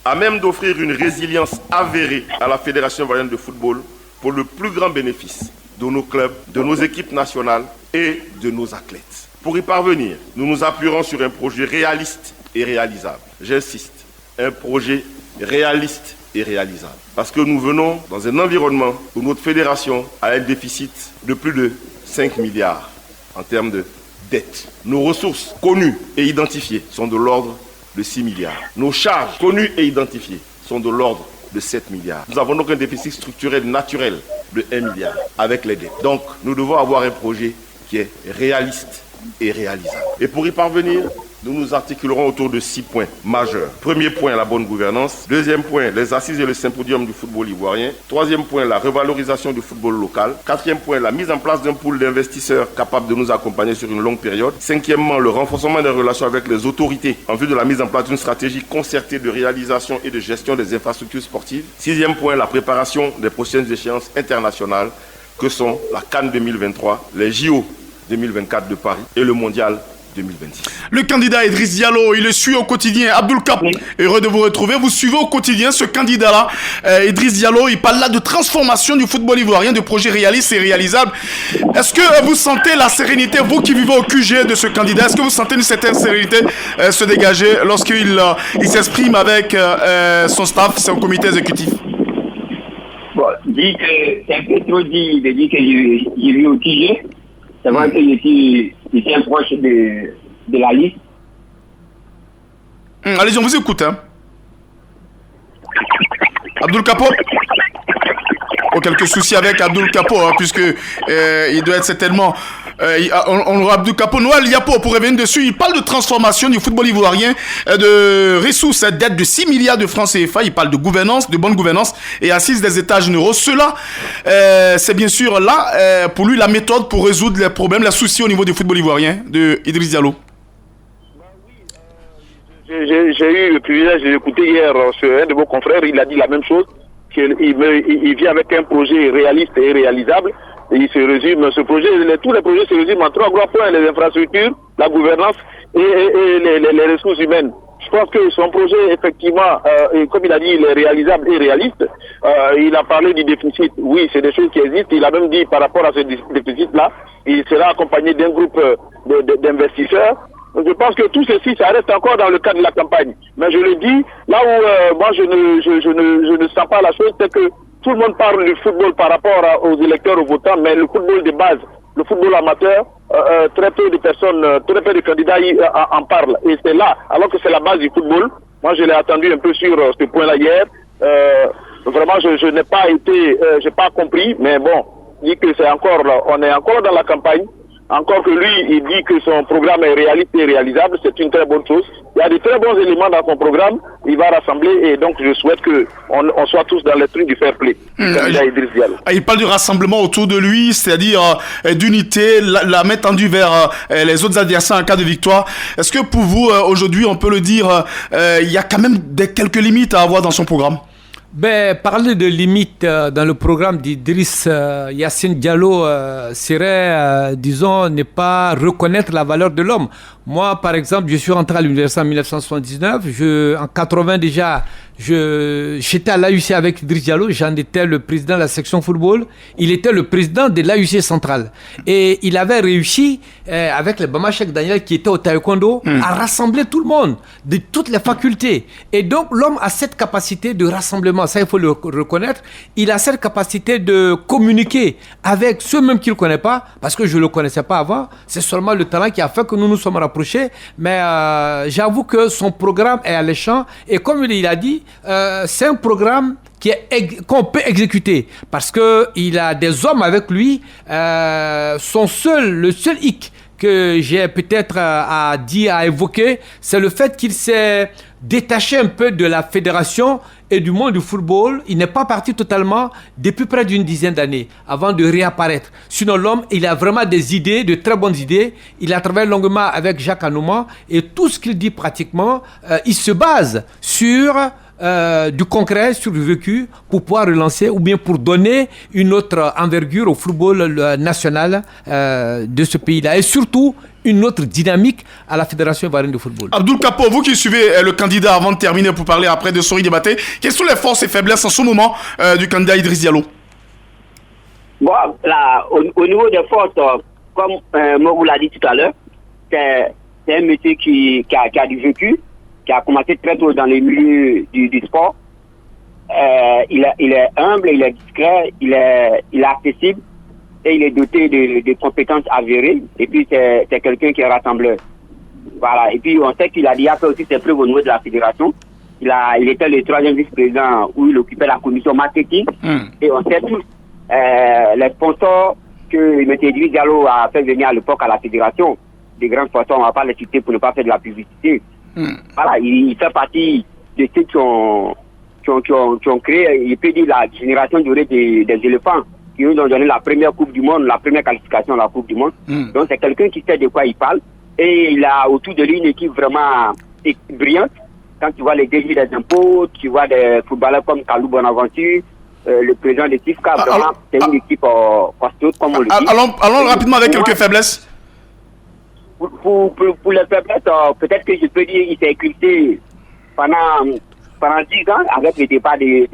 à même d'offrir une résilience avérée à la Fédération ivoirienne de football pour le plus grand bénéfice de nos clubs, de nos équipes nationales et de nos athlètes. Pour y parvenir, nous nous appuierons sur un projet réaliste et réalisable. J'insiste, un projet réaliste et réalisable. Parce que nous venons dans un environnement où notre fédération a un déficit de plus de 5 milliards en termes de dette. Nos ressources connues et identifiées sont de l'ordre de 6 milliards. Nos charges connues et identifiées sont de l'ordre de 7 milliards. Nous avons donc un déficit structurel naturel de 1 milliard avec les dettes. Donc nous devons avoir un projet qui est réaliste et réalisable. Et pour y parvenir, nous nous articulerons autour de 6 points majeurs. Premier point, la bonne gouvernance. Deuxième point, les assises et le symposium du football ivoirien. Troisième point, la revalorisation du football local. Quatrième point, la mise en place d'un pool d'investisseurs capables de nous accompagner sur une longue période. Cinquièmement, le renforcement des relations avec les autorités en vue de la mise en place d'une stratégie concertée de réalisation et de gestion des infrastructures sportives. Sixième point, la préparation des prochaines échéances internationales que sont la CAN 2023, les JO 2024 de Paris et le Mondial 2026. Le candidat Idriss Diallo, il le suit au quotidien. Abdoul Kap, heureux de vous retrouver. Vous suivez au quotidien ce candidat-là, Idriss Diallo. Il parle là de transformation du football ivoirien, de projets réalistes et réalisables. Est-ce que vous sentez la sérénité, vous qui vivez au QG de ce candidat, est-ce que vous sentez une certaine sérénité se dégager lorsqu'il s'exprime avec son staff, son comité exécutif? Bon, dit que c'est un peu trop dit de dire que j'ai vu au QG. C'est vrai que j'étais un proche de la liste. Allez, on vous écoute. Hein. Abdoul Kapo. Oh, quelques soucis avec Abdoul Kapo, hein, puisque il doit être certainement... on aura Abdoul Kapo. Noël Yapo, pour revenir dessus, il parle de transformation du football ivoirien, de ressources, dette de 6 milliards de francs CFA. Il parle de gouvernance, de bonne gouvernance et assise des États généraux. Cela, c'est bien sûr là, pour lui, la méthode pour résoudre les problèmes, les soucis au niveau du football ivoirien de Idriss Diallo. J'ai eu le privilège d'écouter hier sur un de vos confrères, il a dit la même chose, qu'il vient avec un projet réaliste et réalisable. Et il se résume, tous les projets se résument en 3 grands points, les infrastructures, la gouvernance et les ressources humaines. Je pense que son projet, effectivement, comme il a dit, il est réalisable et réaliste. Il a parlé du déficit. Oui, c'est des choses qui existent. Il a même dit par rapport à ce déficit-là, il sera accompagné d'un groupe d'investisseurs. Je pense que tout ceci, ça reste encore dans le cadre de la campagne. Mais je le dis, là où moi je ne sens pas la chose, c'est que tout le monde parle du football par rapport aux électeurs, aux votants, mais le football de base, le football amateur, très peu de personnes, très peu de candidats en parlent. Et c'est là, alors que c'est la base du football. Moi, je l'ai attendu un peu sur ce point-là hier. Vraiment, je n'ai pas été, j'ai pas compris, mais bon, il dit que c'est encore, on est encore dans la campagne. Encore que lui, il dit que son programme est réaliste et réalisable, c'est une très bonne chose. Il y a de très bons éléments dans son programme, il va rassembler et donc je souhaite qu'on soit tous dans les trucs du fair play. Il parle du rassemblement autour de lui, c'est-à-dire d'unité, la main tendue vers les autres adversaires en cas de victoire. Est-ce que pour vous, aujourd'hui, on peut le dire, il y a quand même quelques limites à avoir dans son programme? Parler de limites dans le programme d'Idriss Yassine Diallo serait, disons, ne pas reconnaître la valeur de l'homme. Moi, par exemple, je suis rentré à l'université en 1979. En 80 déjà, j'étais à l'AUC avec Idriss Diallo. J'en étais le président de la section football. Il était le président de l'AUC centrale. Et il avait réussi, avec le Bama Cheikh Daniel qui était au taekwondo, à rassembler tout le monde, de toutes les facultés. Et donc, l'homme a cette capacité de rassemblement. Ça, il faut le reconnaître. Il a cette capacité de communiquer avec ceux même qu'il ne connaît pas, parce que je ne le connaissais pas avant. C'est seulement le talent qui a fait que nous nous sommes rapprochés. Mais j'avoue que son programme est alléchant. Et comme il a dit, c'est un programme qu'on peut exécuter parce qu'il a des hommes avec lui. Le seul hic que j'ai peut-être à évoquer, c'est le fait qu'il s'est détaché un peu de la fédération et du monde du football. Il n'est pas parti totalement depuis près d'une dizaine d'années avant de réapparaître. Sinon, l'homme, il a vraiment des idées, de très bonnes idées. Il a travaillé longuement avec Jacques Anouma et tout ce qu'il dit pratiquement, il se base sur du concret, sur du vécu pour pouvoir relancer ou bien pour donner une autre envergure au football national de ce pays-là et surtout une autre dynamique à la Fédération ivoirienne de football. Abdoul Capo, vous qui suivez le candidat avant de terminer pour parler après de Sori Diabaté, quelles sont les forces et faiblesses en ce moment du candidat Idriss Diallo? Bon, là, au niveau des forces, comme Morou l'a dit tout à l'heure, c'est un monsieur qui a du vécu, qui a commencé très tôt dans les milieux du sport. Il est humble, il est discret, il est accessible et il est doté de compétences avérées. Et puis, c'est quelqu'un qui est rassembleur. Voilà. Et puis, on sait qu'il a déjà fait aussi ses preuves au niveau de la fédération. Il était le 3e vice-président où il occupait la commission marketing. Et on sait tous les sponsors que M. Idriss Diallo a fait venir à l'époque à la fédération. Des grands sponsors, on ne va pas les citer pour ne pas faire de la publicité. Voilà, il fait partie de ceux qui ont créé, il peut dire, la génération dorée des éléphants qui nous ont donné la première Coupe du Monde, la première qualification à la Coupe du Monde. Donc c'est quelqu'un qui sait de quoi il parle et il a autour de lui une équipe vraiment brillante. Quand tu vois les DG des impôts, tu vois des footballeurs comme Kalou Bonaventure, le président de TIFCA, vraiment c'est une équipe costaud comme on le dit. Allons rapidement avec quelques faiblesses. Pour les faiblesses, peut-être que je peux dire qu'il s'est éclipsé pendant 10 ans avec le départ de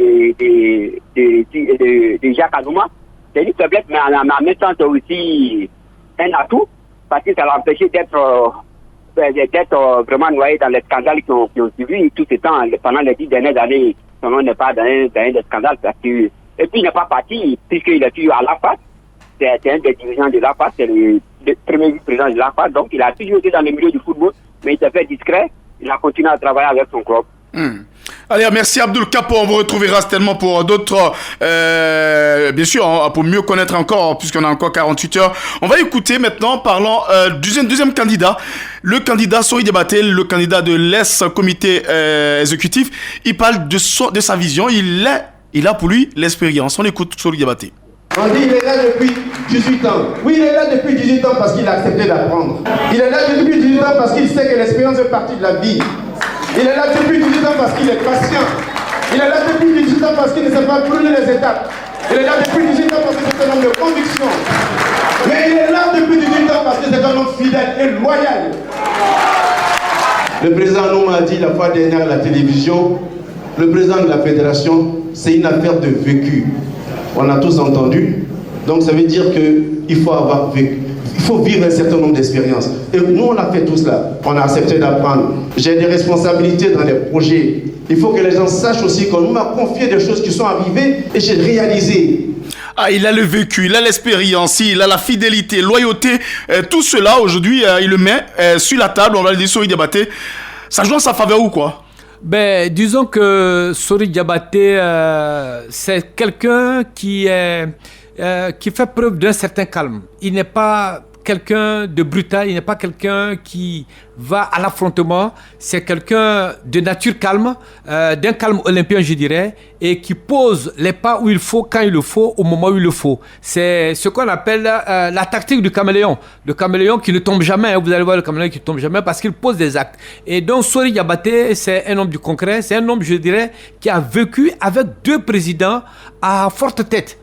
Jacques Anouma. C'est une faiblesse, mais en même temps, c'est aussi un atout parce que ça l'a empêché d'être vraiment noyé dans les scandales qui ont suivi tout ce temps. Pendant les 10 dernières années, son nom n'est pas dans des scandales. Et puis, il n'est pas parti puisqu'il est toujours à l'AFAS. C'est un des dirigeants de l'AFAS, c'est le premier vice-président de l'AFAS. Donc, il a toujours été dans le milieu du football, mais il s'est fait discret. Il a continué à travailler avec son club. Allez, merci Abdoul Capo. On vous retrouvera certainement pour d'autres, bien sûr, pour mieux connaître encore, puisqu'on a encore 48 heures. On va écouter maintenant, parlant du deuxième candidat, le candidat Sori Diabaté, le candidat de l'ES-Comité exécutif. Il parle de sa vision. Il a pour lui l'expérience. On écoute Sori Diabaté. On dit qu'il est là depuis 18 ans. Oui, il est là depuis 18 ans parce qu'il a accepté d'apprendre. Il est là depuis 18 ans parce qu'il sait que l'expérience fait partie de la vie. Il est là depuis 18 ans parce qu'il est patient. Il est là depuis 18 ans parce qu'il ne sait pas brûler les étapes. Il est là depuis 18 ans parce que c'est un homme de conviction. Mais il est là depuis 18 ans parce que c'est un homme fidèle et loyal. Le président Anouma a dit la fois dernière à la télévision, le président de la fédération, c'est une affaire de vécu. On a tous entendu. Donc ça veut dire qu'il faut avoir vécu. Il faut vivre un certain nombre d'expériences. Et nous, on a fait tout cela. On a accepté d'apprendre. J'ai des responsabilités dans les projets. Il faut que les gens sachent aussi qu'on m'a confié des choses qui sont arrivées et j'ai réalisé. Ah, il a le vécu, il a l'expérience, il a la fidélité, loyauté. Tout cela, aujourd'hui, il le met sur la table. On va le dire sur Diabaté. Ça joue en sa faveur ou quoi? Ben, disons que Sori Diabaté, c'est quelqu'un qui fait preuve d'un certain calme. Il n'est pas quelqu'un de brutal, il n'est pas quelqu'un qui va à l'affrontement. C'est quelqu'un de nature calme, d'un calme olympien, je dirais, et qui pose les pas où il faut, quand il le faut, au moment où il le faut. C'est ce qu'on appelle la tactique du caméléon. Le caméléon qui ne tombe jamais, hein, vous allez voir le caméléon qui ne tombe jamais parce qu'il pose des actes. Et donc Sori Diabaté, c'est un homme du concret, c'est un homme, je dirais, qui a vécu avec deux présidents à forte tête.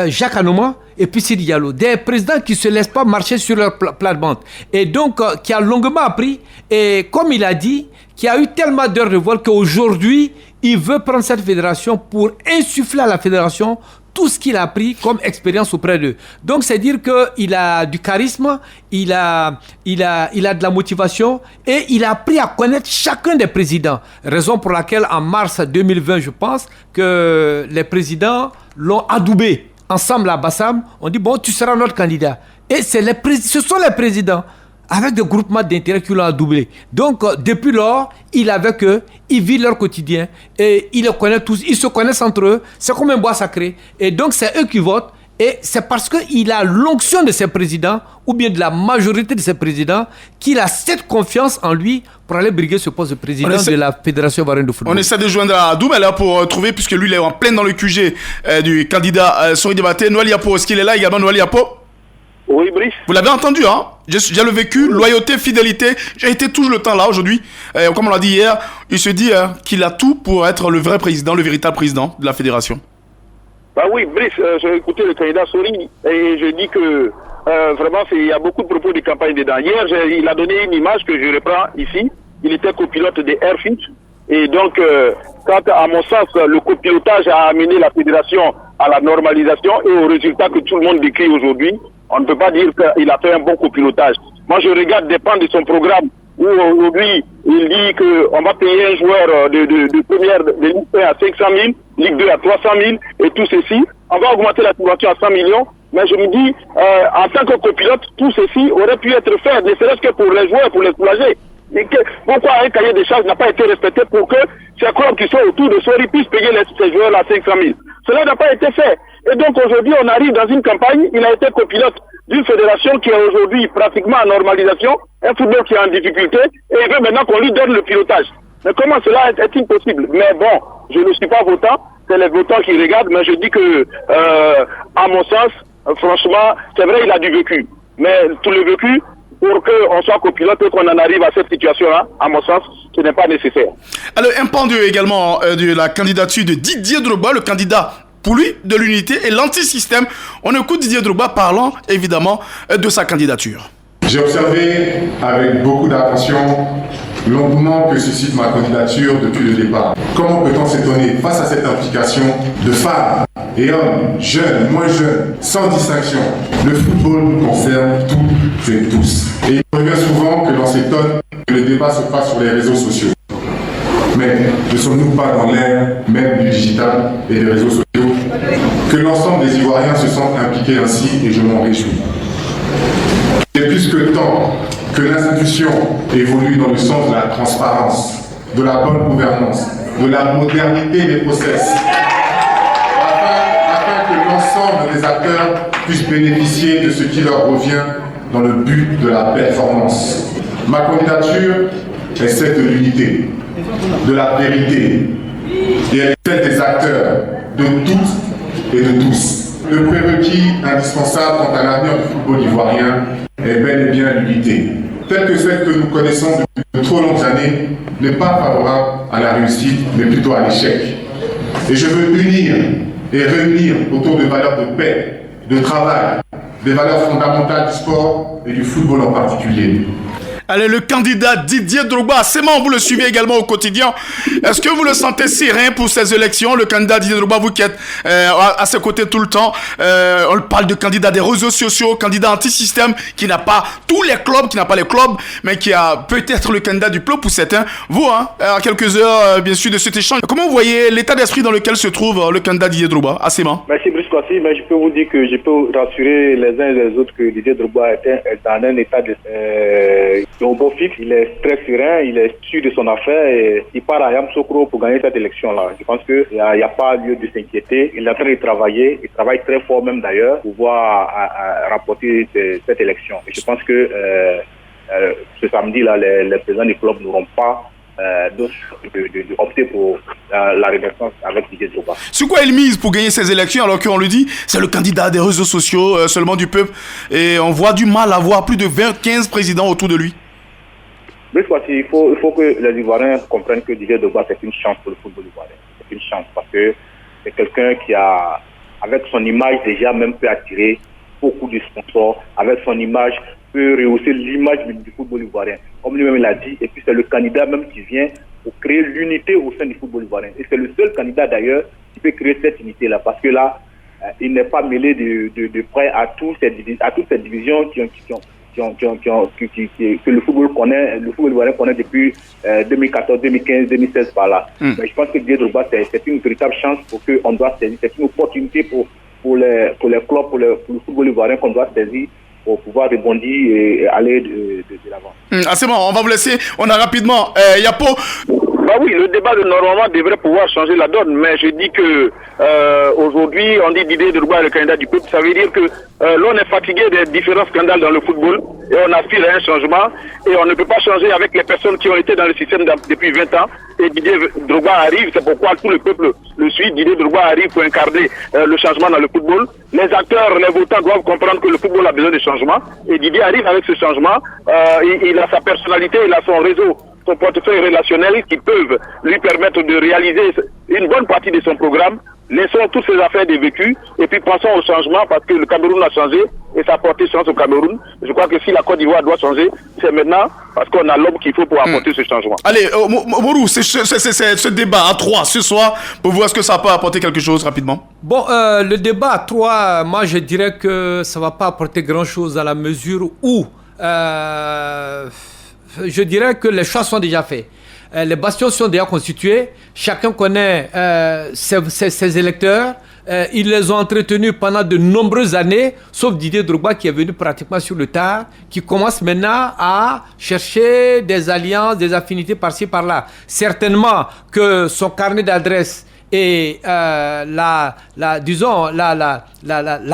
Jacques Anouma et puis Sidi Diallo, des présidents qui ne se laissent pas marcher sur leur plate-bande et donc qui a longuement appris et comme il a dit, qui a eu tellement d'heures de vol qu'aujourd'hui il veut prendre cette fédération pour insuffler à la fédération tout ce qu'il a appris comme expérience auprès d'eux. Donc c'est dire qu'il a du charisme, il a de la motivation et il a appris à connaître chacun des présidents. Raison pour laquelle en mars 2020, je pense que les présidents l'ont adoubé. Ensemble à Bassam, on dit bon, tu seras notre candidat. Et ce sont les présidents avec des groupements d'intérêt qui l'ont adoubé. Donc depuis lors, il est avec eux, il vit leur quotidien et il les connaît tous, ils se connaissent entre eux. C'est comme un bois sacré. Et donc c'est eux qui votent. Et c'est parce qu'il a l'onction de ses présidents, ou bien de la majorité de ses présidents, qu'il a cette confiance en lui pour aller briguer ce poste de président de la Fédération ivoirienne de football. On essaie de joindre à Doumela pour trouver, puisque lui il est en plein dans le QG du candidat Sori Diabaté. Noël Yapo, est-ce qu'il est là également, Noël Yapo? Oui, Brice. Vous l'avez entendu, hein? J'ai le vécu, loyauté, fidélité. J'ai été tout le temps là aujourd'hui. Comme on l'a dit hier, il se dit qu'il a tout pour être le vrai président, le véritable président de la fédération. Bah oui, Brice, j'ai écouté le candidat Sori et je dis que vraiment il y a beaucoup de propos de campagne dedans. Hier, il a donné une image que je reprends ici. Il était copilote des Airfit et donc quand à mon sens le copilotage a amené la fédération à la normalisation et au résultat que tout le monde décrit aujourd'hui, on ne peut pas dire qu'il a fait un bon copilotage. Moi je regarde des pans de son programme où aujourd'hui il dit qu'on va payer un joueur de première de Ligue 1 à 500 000, Ligue 2 à 300 000 et tout ceci. On va augmenter la subvention à 100 millions. Mais je me dis, en tant que copilote, tout ceci aurait pu être fait, ne serait-ce que pour les joueurs, pour les soulager. Pourquoi un cahier des charges n'a pas été respecté pour que ces clubs qui sont autour de Sori puissent payer ces joueurs à 500 000? Cela n'a pas été fait. Et donc aujourd'hui, on arrive dans une campagne, il a été copilote d'une fédération qui est aujourd'hui pratiquement en normalisation, un football qui est en difficulté, et il veut maintenant qu'on lui donne le pilotage. Mais comment cela est impossible? Mais bon, je ne suis pas votant, c'est les votants qui regardent, mais je dis que, à mon sens, franchement, c'est vrai, il a du vécu. Mais tout le vécu, pour qu'on soit copilote et qu'on en arrive à cette situation-là, à mon sens, ce n'est pas nécessaire. Alors, un pan également de la candidature de Didier Drogba, le candidat pour lui de l'unité et l'antisystème. On écoute Didier Drogba parlant évidemment de sa candidature. J'ai observé avec beaucoup d'attention l'engouement que suscite ma candidature depuis le départ. Comment peut-on s'étonner face à cette implication de femmes et hommes, jeunes, moins jeunes, sans distinction? Le football nous concerne toutes et tous. Et il revient souvent que l'on s'étonne que le débat se fasse sur les réseaux sociaux. Mais ne sommes-nous pas dans l'ère même du digital et des réseaux sociaux? Que l'ensemble des Ivoiriens se sentent impliqués ainsi et je m'en réjouis. Il est plus que temps que l'institution évolue dans le sens de la transparence, de la bonne gouvernance, de la modernité des process, afin que l'ensemble des acteurs puissent bénéficier de ce qui leur revient dans le but de la performance. Ma candidature est celle de l'unité, de la vérité, et elle est celle des acteurs, de toutes et de tous. Le prérequis indispensable quant à l'avenir du football ivoirien est bel et bien l'unité. Telle que celle que nous connaissons depuis de trop longues années n'est pas favorable à la réussite, mais plutôt à l'échec. Et je veux unir et réunir autour de valeurs de paix, de travail, des valeurs fondamentales du sport et du football en particulier. Allez, le candidat Didier Drogba, c'est bon, vous le suivez également au quotidien. Est-ce que vous le sentez serein pour ces élections? Le candidat Didier Drogba, vous qui êtes à ses côtés tout le temps, on parle de candidat des réseaux sociaux, candidat anti-système, qui n'a pas tous les clubs, qui n'a pas les clubs, mais qui a peut-être le candidat du peuple pour certains. Vous, à quelques heures, bien sûr, de cet échange, comment vous voyez l'état d'esprit dans lequel se trouve le candidat Didier Drogba? Assez bon. Merci Brice Kwasi, mais je peux vous dire que je peux rassurer les uns et les autres que Didier Drogba est dans un état de bon fixe. Il est très serein, il est sûr de son affaire et il part à Yamoussoukro pour gagner cette élection-là. Je pense qu'il n'y a pas lieu de s'inquiéter. Il est en train de travailler, il travaille très fort même d'ailleurs pour pouvoir rapporter cette élection. Et je pense que ce samedi-là, les présidents du club n'auront pas d'opter pour la renaissance avec Didier Drogba. Sur quoi il mise pour gagner ces élections alors qu'on le dit, c'est le candidat des réseaux sociaux, seulement du peuple, et on voit du mal à voir plus de 15 présidents autour de lui? Il faut que les Ivoiriens comprennent que Didier Drogba, c'est une chance pour le football ivoirien. C'est une chance parce que c'est quelqu'un qui a, avec son image déjà, même peut attirer beaucoup de sponsors. Avec son image, peut rehausser l'image du football ivoirien. Comme lui-même l'a dit, et puis c'est le candidat même qui vient pour créer l'unité au sein du football ivoirien. Et c'est le seul candidat d'ailleurs qui peut créer cette unité-là, parce que là, il n'est pas mêlé de près à toutes ces divisions que le football ivoirien connaît depuis 2014, 2015, 2016 par là. Mais je pense que Didier Drogba, c'est une véritable chance pour qu'on doit saisir. C'est une opportunité pour les clubs, pour le football ivoirien qu'on doit saisir pour pouvoir rebondir et aller de l'avant. C'est bon, on va vous laisser. On a rapidement Yapo. Bah oui, le débat normalement devrait pouvoir changer la donne, mais je dis que aujourd'hui, on dit Didier Drogba est le candidat du peuple, ça veut dire que l'on est fatigué des différents scandales dans le football et on aspire à un changement et on ne peut pas changer avec les personnes qui ont été dans le système depuis 20 ans et Didier Drogba arrive, c'est pourquoi tout le peuple le suit. Didier Drogba arrive pour incarner le changement dans le football. Les acteurs, les votants doivent comprendre que le football a besoin de changement et Didier arrive avec ce changement. Il a sa personnalité, il a son réseau, son portefeuille relationnel qui peuvent lui permettre de réaliser une bonne partie de son programme. Laissons toutes ces affaires des vécus et puis pensons au changement parce que le Cameroun a changé et ça a apporté chance au Cameroun. Je crois que si la Côte d'Ivoire doit changer, c'est maintenant parce qu'on a l'homme qu'il faut pour apporter ce changement. Allez, Morou, c'est ce débat à 3 ce soir pour voir est-ce que ça peut apporter quelque chose rapidement. Bon, le débat à 3, moi je dirais que ça ne va pas apporter grand-chose à la mesure où je dirais que les choix sont déjà faits. Les bastions sont déjà constitués. Chacun connaît ses électeurs. Ils les ont entretenus pendant de nombreuses années, sauf Didier Drogba qui est venu pratiquement sur le tard, qui commence maintenant à chercher des alliances, des affinités par-ci, par-là. Certainement que son carnet d'adresses et la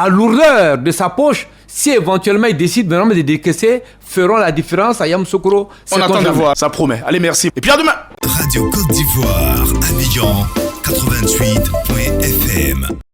lourdeur de sa poche, si éventuellement il décide vraiment de décaisser, feront la différence à Yamoussoukro. On attend de voir, ça promet. Allez, merci. Et puis à demain. Radio Côte d'Ivoire, Abidjan 88.fm.